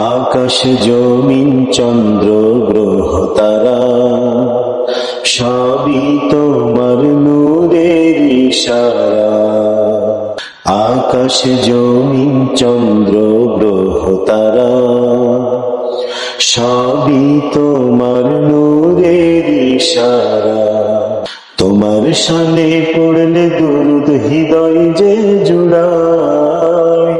আকাশ জমিন চন্দ্র গ্রহ তারা সবই তোমার নূরের ইশারা। আকাশ জমিন চন্দ্র গ্রহ তারা সবই তোমার নূরের ইশারা। তোমার শানে পড়লে দুরুদ হৃদয় যে জুড়ায়,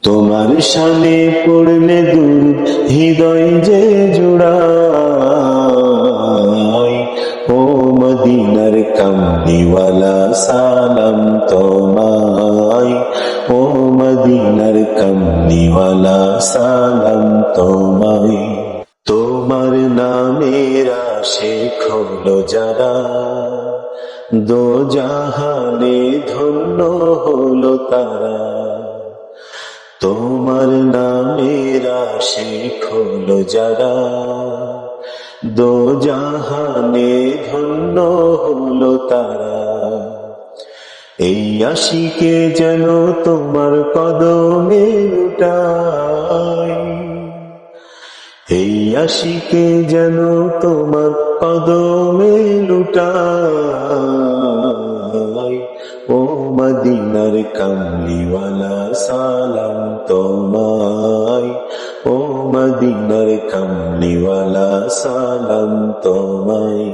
তোমার শানে পড়লে দুরুদ হৃদয় যে জুড়ায়। ও মদিনার কামলিওয়ালা সালাম তোমায়, ও মদিনার কামলিওয়ালা সালাম তোমায়। তোমার নামের আশিক হলো যারা দো জাহানে ধন্য হলো তারা। তোমার নামের আশিক হলো যারা দো জাহানে ধন্য হলো তারা। এই আশিকে যেন তোমার কদমে লুটাই, এই আশিকে যেন তোমার কদমে লুটাই। ও মদিনার কামলিওয়ালা সালাম তোমায়, ও মদিনার কামলিওয়ালা সালাম তোমায়।